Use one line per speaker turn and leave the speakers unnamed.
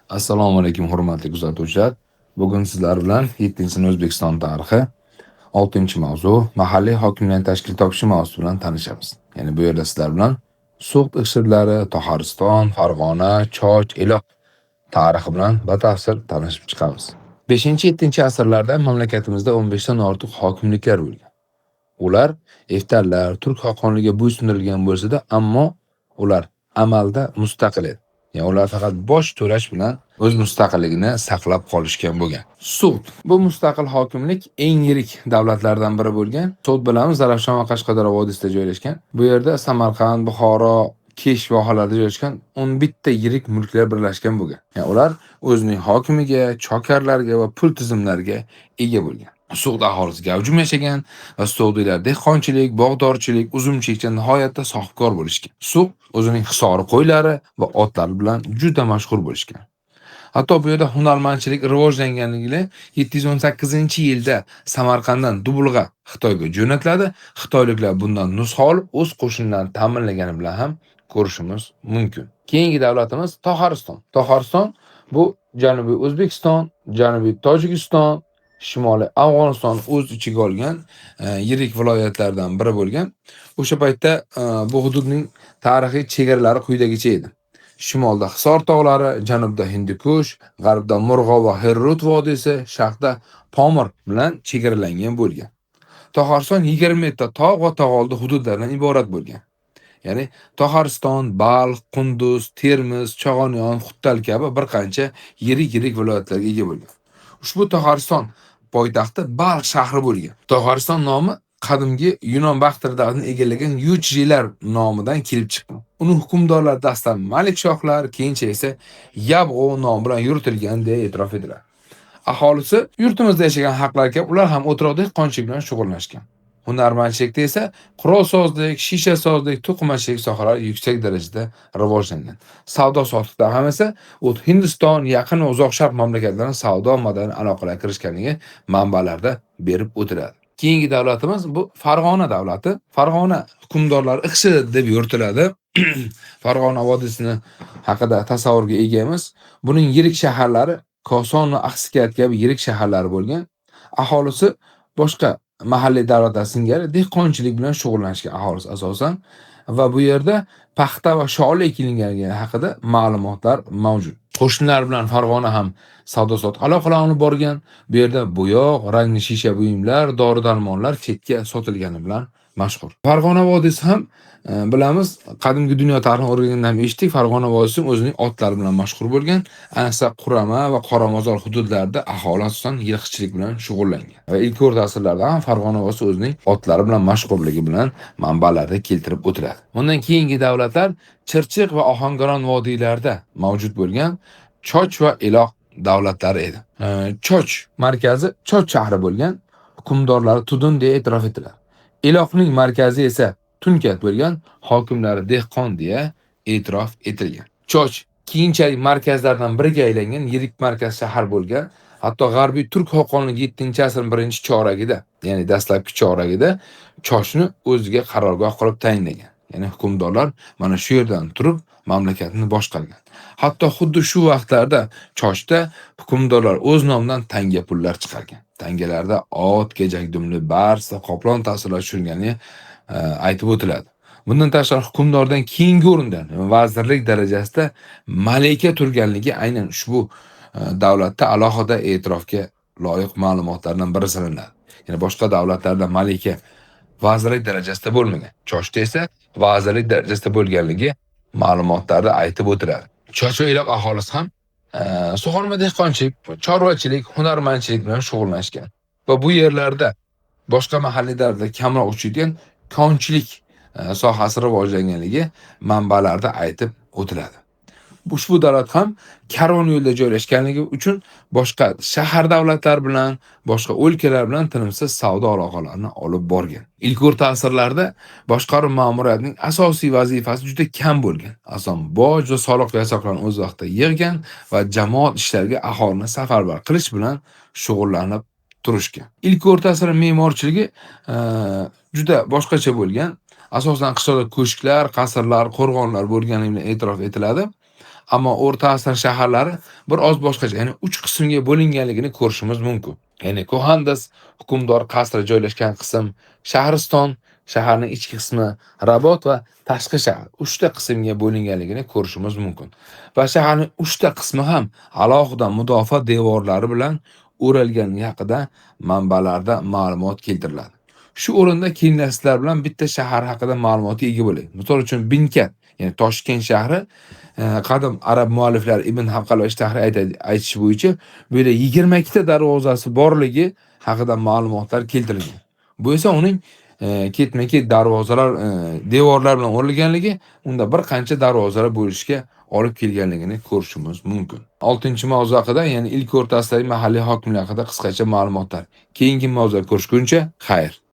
Assalomu alaykum hurmatli kuzatuvchilar. Bugun sizlar bilan 7-sinf O'zbekiston tarixi 6-mavzu mahalliy hokimiyat tashkil topishi mavzusi bilan tanishamiz. Ya'ni bu yerda sizlar bilan So'g'd iqshirlari, Toxariston, Farg'ona, Choch, Eloq tarixi bilan batafsil tanishib chiqamiz. 5-7 asrlarda mamlakatimizda 15 dan ortiq hokimliklar bo'lgan. Ular eftallar, turk xoqonligiga bo'ysundirilgan bo'lsa-da, ammo ular amalda mustaqil edi. Ya'ni ular faqat boj to'lash bilan o'z mustaqilligini saqlab qolishgan bo'lgan. So'g'd bu mustaqil hokimlik eng yirik davlatlardan biri bo'lgan. So'g'd bilamiz, Zarafshon va Qashqadaryo vodiysida joylashgan. Bu yerda Samarqand, Buxoro, Kesh vohalarida joylashgan 11 ta yirik mulklar birlashgan bo'lgan. Ya'ni ular o'zining hokimiga, chokarlarga va pul tizimlariga ega bo'lgan. So'g'd aholisi gavjum yashagan va so'g'diylar dehqonchilik, bog'dorchilik, uzumchilikda nihoyatda sohibkor bo'lishgan. So'g'd o'zining hisori qo'ylari va otlari bilan juda mashhur bo'lishgan. Hatto bu yerda hunarmandchilik rivojlanganligini 718-yilda Samarqanddan Dubulg'a Xitoyga jo'natiladi. Xitoyliklar bundan nusxa olib o'z qo'shinlarini ta'minlagani bilan ham ko'rishimiz mumkin. Keyingi davlatimiz Toxariston. Toxariston bu Janubiy O'zbekiston, Janubiy Tojikiston, Shimoliy Afg'oniston o'z ichiga olgan yirik viloyatlardan biri bo'lgan. O'sha paytda bu hududning tarixiy chegaralari quyidagicha edi. Shimolda Hisor tog'lari, janubda Hindikush, g'arbda Murg'o va Herrut vodiysi, sharqda Pomir bilan chegaralangan bo'lgan. Toxariston 20 ta tog' va tog'oldi hududlardan iborat bo'lgan. Ya'ni Toxariston, Balx, Qunduz, Termiz, Chog'onyon, Xuttal kabi bir qancha yirik viloyatlarga ega bo'lgan. Ushbu Toxariston poytaxti Balx shahri bo'lgan. Toxariston nomi qadimgi Yunon baxtridag'ini egallagan Yuchjilar nomidan kelib chiqqan. Uni hukmdorlar dastlab Malik shohlar, keyincha esa Yabg'o nomi bilan yuritilgan deya e'tirof edilar. Aholisi yurtimizda yashagan xalqlar kabi ular ham o'troq dehqonchilik bilan shug'ullanishgan. Hunarmandchilikda esa qurolsozlik, shishasozlik, to'qimachilik sohalari yuksak darajada rivojlangan. Savdo sotiqda ham esa Hindiston, yaqin va uzoq sharq mamlakatlarining savdo madaniy aloqalarga kirishganligi manbalarda berib o'tiladi. Keyingi davlatimiz bu Farg'ona davlati. Farg'ona hukmdorlari iqshi deb yuritiladi. Farg'ona vodiysini haqida tasavvurga egamiz. Buning yirik shaharlari Koson va Axsikat kabi yirik shaharlari bo'lgan. Aholisi boshqa mahalliy davlatlar singari dehqonchilik bilan shug'ullanishgan aholisi asosan va bu yerda paxta va sholi ekilgani haqida ma'lumotlar mavjud. Qo'shnilar bilan Farg'ona ham savdo-sotiq aloqalar olib borgan. Bu yerda bo'yoq, rangli shisha buyumlar, dori-darmonlar chetga sotilgani bilan mashhur. Farg'ona vodiysi ham bilamiz, qadimgi dunyo tarixini o'rgangandan eshitdik, Farg'ona vodiysi o'zining otlari bilan mashhur bo'lgan. Ayniqsa Qurama va Qoramozor hududlarida aholi asosan yilqichilik bilan shug'ullangan. Va ilk o'rta asrlarda ham Farg'ona vodiysi o'zining otlari bilan mashhurligi bilan manbalarda keltirib o'tiladi. Bundan keyingi davlatlar Chirchiq va Ohangaron vodiylarida mavjud bo'lgan Choch va Eloq davlatlari edi. Choch markazi Choch shahri bo'lgan, hukmdorlari Tudun deya e'tirof etiladi. Eloqning markazi esa Tunkat bo'lgan, hokimlari dehqon deya e'tirof etilgan. Choch keyinchalik markazlardan biriga aylangan yirik markaz shahar bo'lgan. Hatto g'arbiy turk xoqonligi 7-asrning birinchi choragida, ya'ni dastlabki choragida Chochni o'ziga qarorgoh qilib tayinlagan. Ya'ni hukmdorlar mana shu yerdan turib mamlakatni boshqargan. Hatto xuddi shu vaqtlarda Chochda hukmdorlar o'z nomidan tanga pullar chiqargan. Tangalarda ot, gejak dumli, bars va qoplon tasvirlari tushirgani aytib o'tiladi. Bundan tashqari hukmdordan keyingi o'rindan vazirlik darajasida malika turganligi aynan ushbu davlatda alohida e'tirofga loyiq ma'lumotlardan biri sanaladi. Ya'ni boshqa davlatlarda malika vazirlik darajasida bo'lmagan. Chochda esa vazirlik darajasida bo'lganligi ma'lumotlarda aytib o'tiladi. Choch va Eloq aholisi ham sug'orma dehqonchilik, chorvachilik, hunarmandchilik bilan shug'ullanishgan. Va bu yerlarda boshqa mahallilarda kamroq uchayotgan konchilik sohasi rivojlanganligi manbalarda aytib o'tiladi. Ushbu davlat ham karvon yo'lda joylashganligi uchun boshqa shahar davlatlar bilan, boshqa o'lkalar bilan tinimsiz savdo aloqalarini olib borgan. Ilk o'rta asrlarda boshqaruv ma'muriyatining asosiy vazifasi juda kam bo'lgan. Asosan boj va soliq yasoqlarni o'z vaqtida yig'gan va jamoat ishlariga aholini safarbar qilish bilan shug'ullanib turishgan. Ilk o'rta asr me'morchiligi juda boshqacha bo'lgan. Asosan qishloqda ko'shklar, qasrlar, qo'rg'onlar bo'lganligi bilan e'tirof etiladi. Ammo O'rta asr shaharlari bir oz boshqacha, ya'ni 3 qismga bo'linganligini ko'rishimiz mumkin. Ya'ni Kohandas hukmdor qasri joylashgan qism, Shahriston, shaharning ichki qismi, Rabot va tashqi shahar 3 ta qismga bo'linganligini ko'rishimiz mumkin. Va shaharning 3 ta qismi ham alohida mudofaa devorlari bilan o'ralganligi haqida manbalarda ma'lumot keltiriladi. Shu o'rinda keyingi sizlar bilan bitta shahar haqida ma'lumotga ega bo'laylik. Misol uchun Binkat, ya'ni Toshkent shahri qadim arab mualliflari Ibn Havqal va Ishtahriy aytishi bo'yicha bu yerda 22 ta darvozasi borligi haqida ma'lumotlar keltirilgan. Bu esa uning ketma-ket darvozalar, devorlar bilan o'ralganligi, unda bir qancha darvozalar bo'lishga olib kelganligini ko'rishimiz mumkin. 6-mavzu haqida, ya'ni ilk o'rtasidagi mahalliy hokimlar haqida qisqacha ma'lumotlar. Keyingi mavzuda ko'rishguncha, xayr.